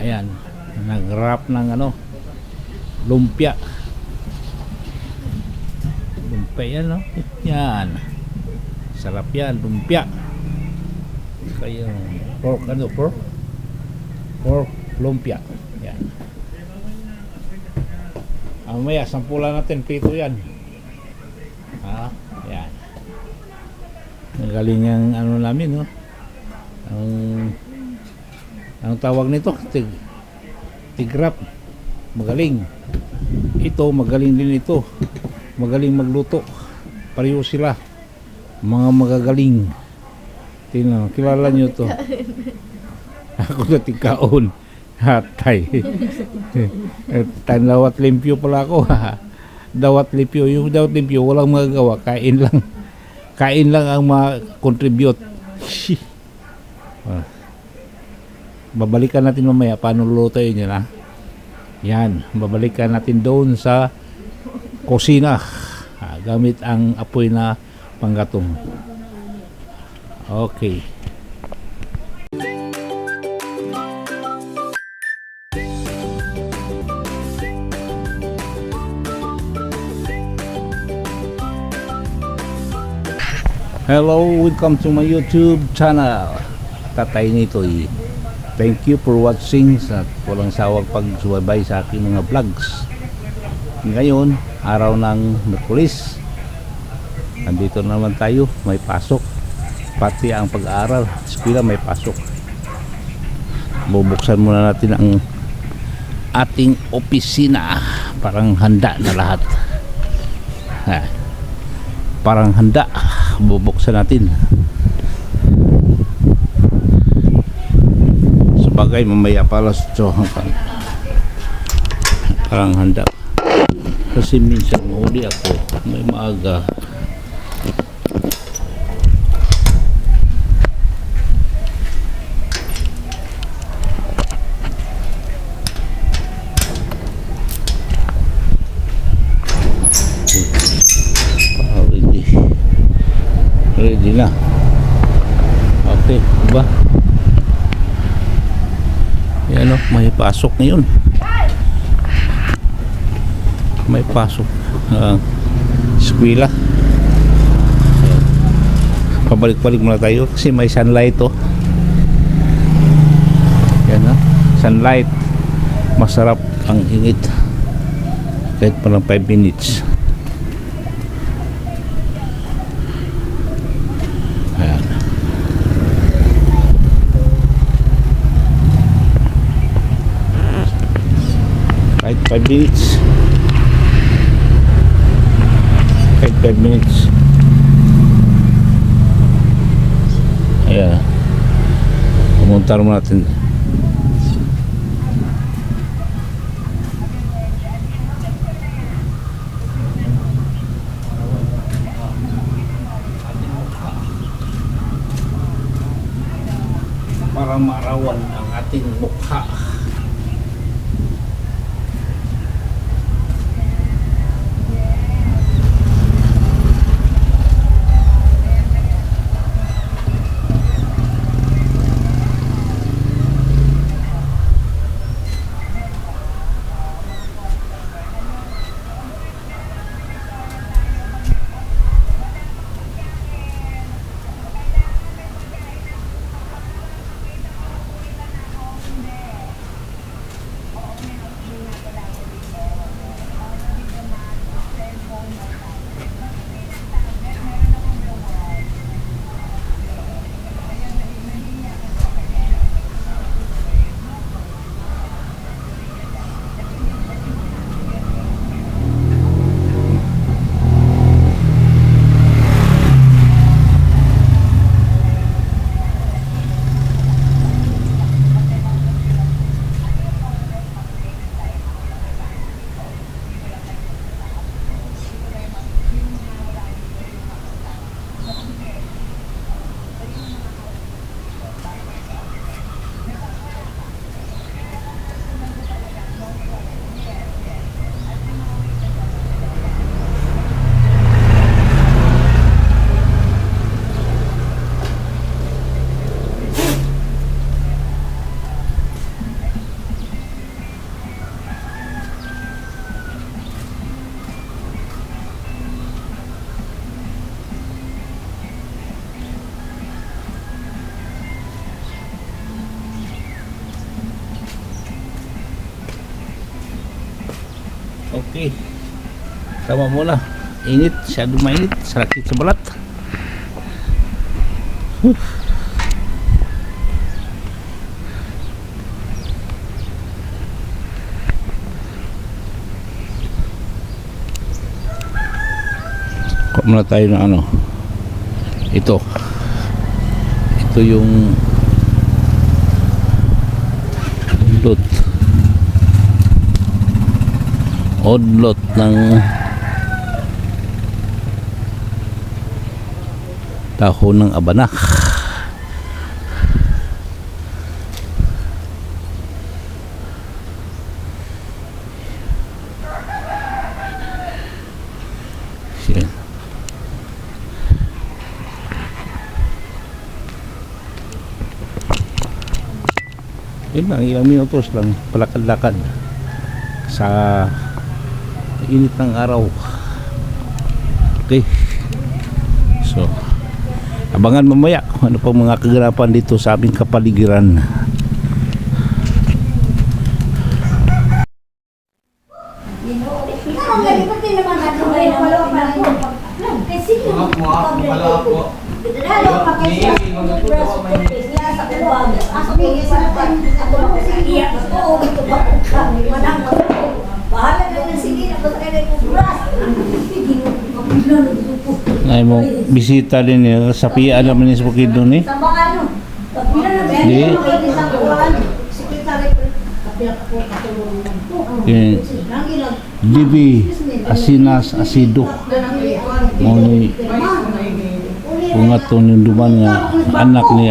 Ayan, nag-wrap ng ano, lumpia. Lumpia yan, no? Yan. Sarap yan, lumpia. Kaya pork, ano, pork? Pork lumpia. Yan. Mamaya, sampulan natin, pito yan. Ha? Yan. Nagaling ang ano namin, no? Ang tawag nito, tigrap. Magaling. Ito, magaling din ito. Magaling magluto. Pareho sila. Mga magagaling. Tingnan, kilala nyo to. Ako na tikaon. Hatay. Dawat limpyo pala ako. Dawat limpyo. Yung dawat limpyo, walang magagawa. Kain lang. Kain lang ang ma-contribute. Babalikan natin mamaya paano lulutuin yun, ha? Yan, babalikan natin doon sa kusina gamit ang apoy na panggatong. Okay. Hello, welcome to my YouTube channel. Tatay Nitoy. Thank you for watching at walang sawang pagsubaybay sa aking mga vlogs. Ngayon, araw ng Miyerkules. Nandito naman tayo, may pasok. Pati ang pag-aaral, eskwela may pasok. Bubuksan muna natin ang ating opisina. Parang handa na lahat. Parang handa. Bubuksan natin. Bagay mamaya pala sa parang handa kasi minsan mahuli ako may maaga. Ready na. Okay, diba? Yan, may pasok ngayon. May pasok eskwela. Pabalik-balik muna tayo kasi may sunlight to. Yan, sunlight. Masarap ang init kahit palang 5 minutes. Ayan. Kahit 5 minutes. Kahit 5 minutes. Ayan. Pumunta naman natin. Para maarawan ang ating mukha. Okay. Tama muna. Init, masyado mainit. Sakit sa balat. Kuha muna tayo ng ano. Ito yung odlot ng dahon ng abanak. Yan. Yun lang, ilang minutos lang palakad-lakad sa init ng araw. Okay, so abangan mamaya kung ano pang mga kaganapan dito sa aming kapaligiran. Ay mo bisita din niya sa piya naman ni sa bukid doon eh. Di. Dibi asinas asido. Mo ni ungat to yung duman nga anak ni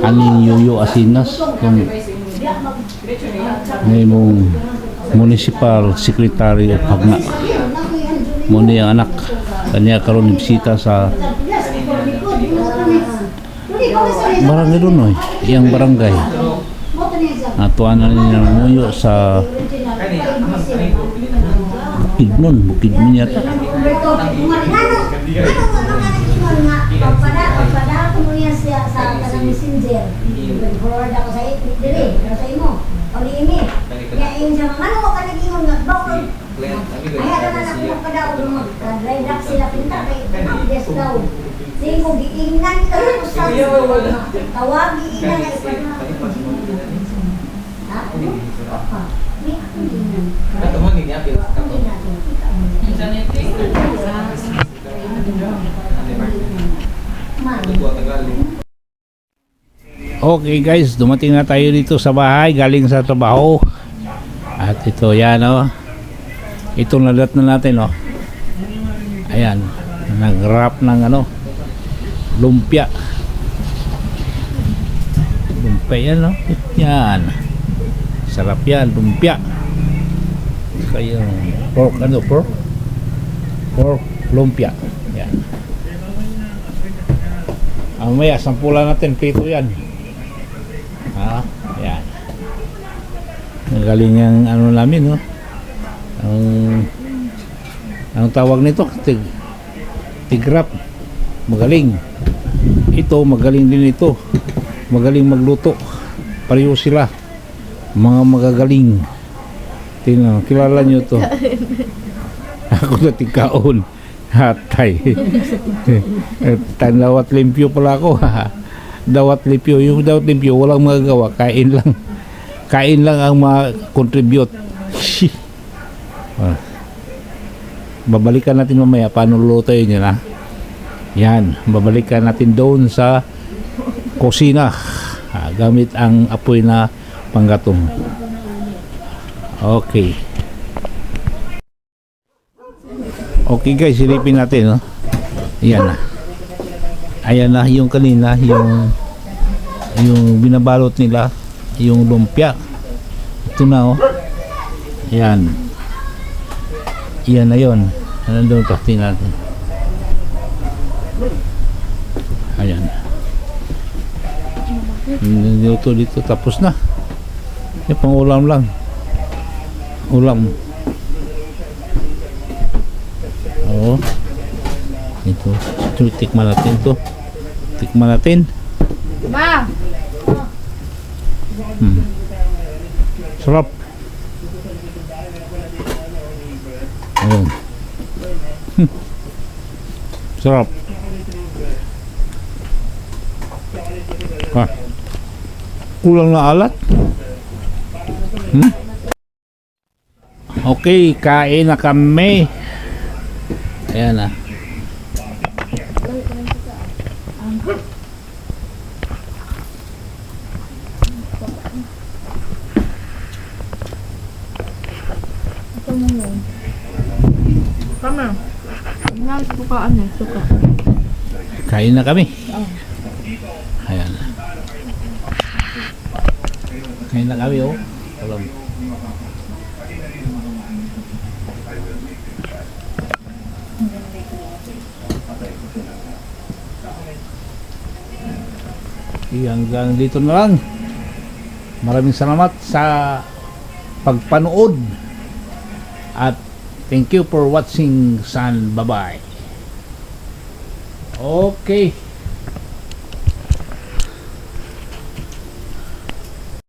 aning Yuyo Asinas kung may mong municipal secretary of Hagna mo ni ang anak kanya karon bisita sa barangay doon iyang barangay natuan na niya ng Yuyo sa Bukid nun yata. Pagpada ko mo yan sa kanang messenger. Forward ako sa dire, sa imo. O di imi. Kaya yung sa mga ano ka nagingon nga bawal. Ay ada na ako pagpada ko mo. Drive up sila pinta kay yes daw. Sige mo giingnan ka ko sa tawag giingnan ay pa. Ha? Ni ako giingnan. Ato mo ni apil. Okay guys, dumating na tayo dito sa bahay galing sa trabaho. At ito yan ito nalat na natin ayan, nag-wrap ng lumpia. Lumpia yan yan. Sarap yan, lumpia. Kaya pork pork lumpia. Yan. Mamaya sampulan natin pito yan. Yan. Magaling ang namin ang tawag nito tigrap. Magaling. Ito magaling din ito. Magaling magluto. Pareho sila. Mga magagaling. Tingnan, kilala nyo to. Ako na tikaon. Hatay. Dawat limpyo pala ako. Dawat limpyo. Yung dawat limpyo walang magagawa. Kain lang. Kain lang ang ma-contribute. Babalikan natin mamaya paano lulutuin yun yan. Babalikan natin doon sa kusina gamit ang apoy na panggatong. Okay. Okay guys, silipin natin Ayan na. Ayan na yung kanina, yung binabalot nila, yung lumpia. Ito na Ayan. Ayan na yun. Nandun pati natin. Ayan. Dito tapos na. Yung pang ulam lang. Ulam. Ito tikman natin to. Tikman natin. Ma. Sarap. Ayun. Sarap. Ah. Kulang na alat. Okay, kain na kami. Ayan na. Tama. Nga, sukaan eh. Suka. Kain na kami. Ayan. Kain na kami, oh. Alam. Hanggang dito na lang. Maraming salamat sa pagpanood. At thank you for watching, San. Bye-bye. Okay.